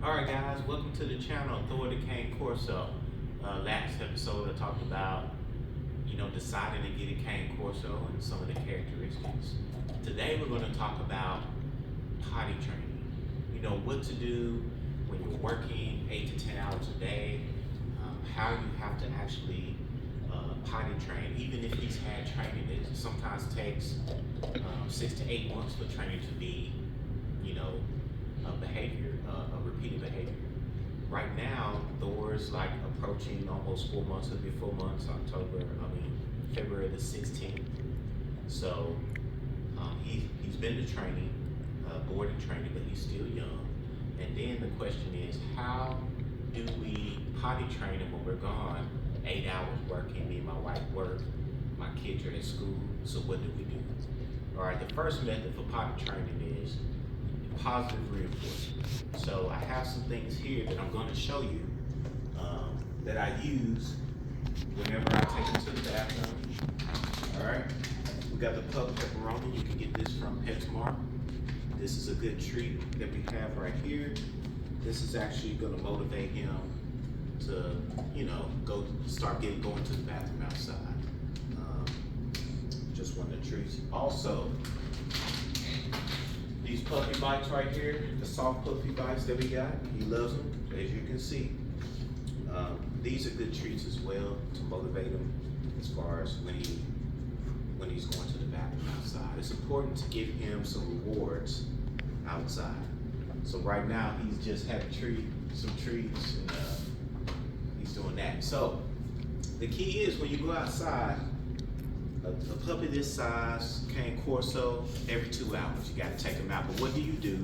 Alright guys, welcome to the channel, Thor the Corso. Last episode I talked about, deciding to get a cane Corso and some of the characteristics. Today we're going to talk about potty training. You know, what to do when you're working 8 to 10 hours a day, how you have to actually potty train. Even if he's had training, it sometimes takes 6 to 8 months for training to be, a repeated behavior. Right now, Thor's like approaching almost 4 months. It'll be 4 months, February the 16th. So he's been to training, boarding training, but he's still young. And then the question is, how do we potty train him when we're gone? 8 hours working, me and my wife work, my kids are at school, so what do we do? All right, the first method for potty training is positive reinforcement. So I have some things here that I'm going to show you that I use whenever I take him to the bathroom. All right, we got the pup pepperoni. You can get this from PetSmart. This is a good treat that we have right here. This is actually going to motivate him to, going to the bathroom outside. Just one of the treats. Also, these puppy bites right here, the soft puppy bites that we got, he loves them, as you can see. These are good treats as well to motivate him as far as when he's going to the bathroom outside. It's important to give him some rewards outside. So right now he's just had some treats, and he's doing that. So the key is when you go outside, a puppy this size, cane Corso, every 2 hours, you gotta take him out. But what do you do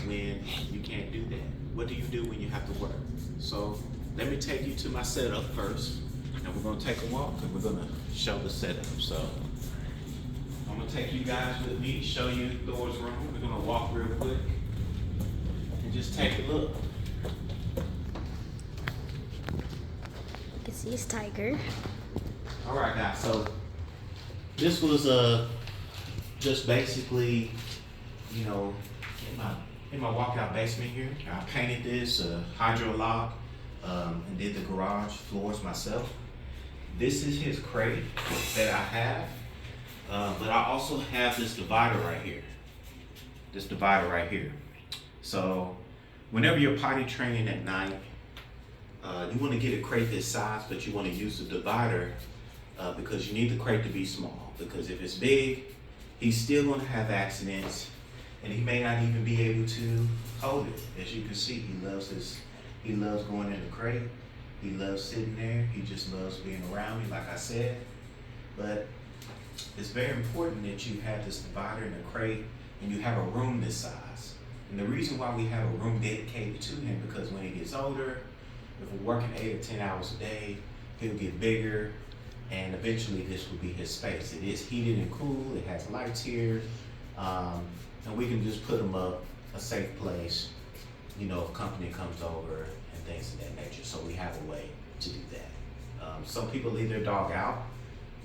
when you can't do that? What do you do when you have to work? So let me take you to my setup first, and we're gonna take a walk, and we're gonna show the setup. So I'm gonna take you guys with me, show you Thor's room. We're gonna walk real quick and just take a look. You can see his tiger. All right, guys, so this was just basically, in my walkout basement here. I painted this hydro log and did the garage floors myself. This is his crate that I have, but I also have this divider right here. So whenever you're potty training at night, you want to get a crate this size, but you want to use the divider because you need the crate to be small, because if it's big, he's still going to have accidents and he may not even be able to hold it. As you can see, he loves going in the crate. He loves sitting there. He just loves being around me, like I said. But it's very important that you have this divider in the crate and you have a room this size. And the reason why we have a room dedicated to him, because when he gets older, if we're working 8 or 10 hours a day, he'll get bigger, and eventually this will be his space. It is heated and cool, it has lights here, and we can just put him up a safe place, if company comes over and things of that nature. So we have a way to do that. Some people leave their dog out,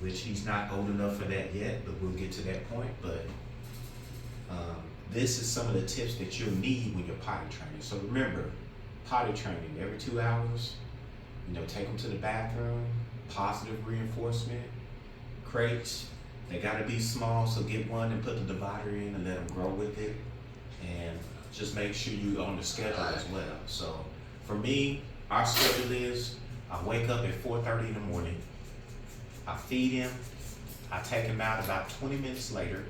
which he's not old enough for that yet, but we'll get to that point. But this is some of the tips that you'll need when you're potty training. So remember, potty training every 2 hours, take them to the bathroom, positive reinforcement, crates, they gotta be small, so get one and put the divider in and let them grow with it, and just make sure you're on the schedule as well. So for me, our schedule is, I wake up at 4:30 in the morning, I feed him, I take him out about 20 minutes later,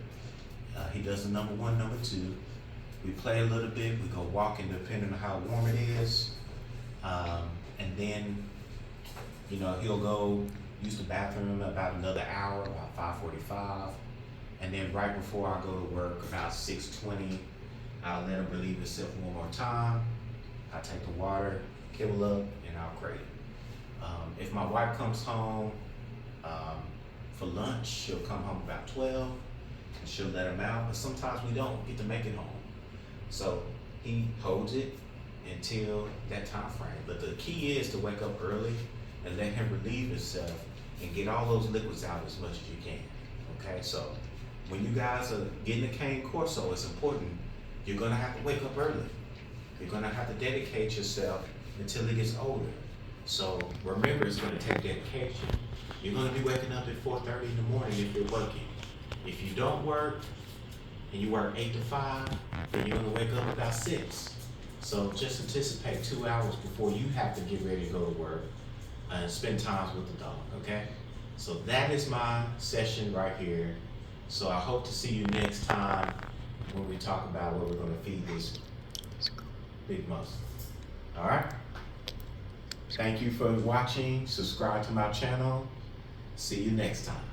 he does the number 1, number 2, we play a little bit, we go walking depending on how warm it is, and then he'll go use the bathroom about another hour, about 5:45, and then right before I go to work, about 6:20, I'll let him relieve himself one more time. I take the water, kibble up, and I'll crate him. If my wife comes home for lunch, she'll come home about 12, and she'll let him out, but sometimes we don't get to make it home. So he holds it until that time frame. But the key is to wake up early and let him relieve himself and get all those liquids out as much as you can. Okay, so when you guys are getting a cane Corso, it's important. You're gonna have to wake up early. You're gonna have to dedicate yourself until he gets older. So remember, it's gonna take dedication. You're gonna be waking up at 4:30 in the morning if you're working. If you don't work, and you work 8 to 5, then you're gonna wake up about 6. So just anticipate 2 hours before you have to get ready to go to work and spend time with the dog, okay? So that is my session right here. So I hope to see you next time when we talk about what we're gonna feed this big muscle. All right? Thank you for watching. Subscribe to my channel. See you next time.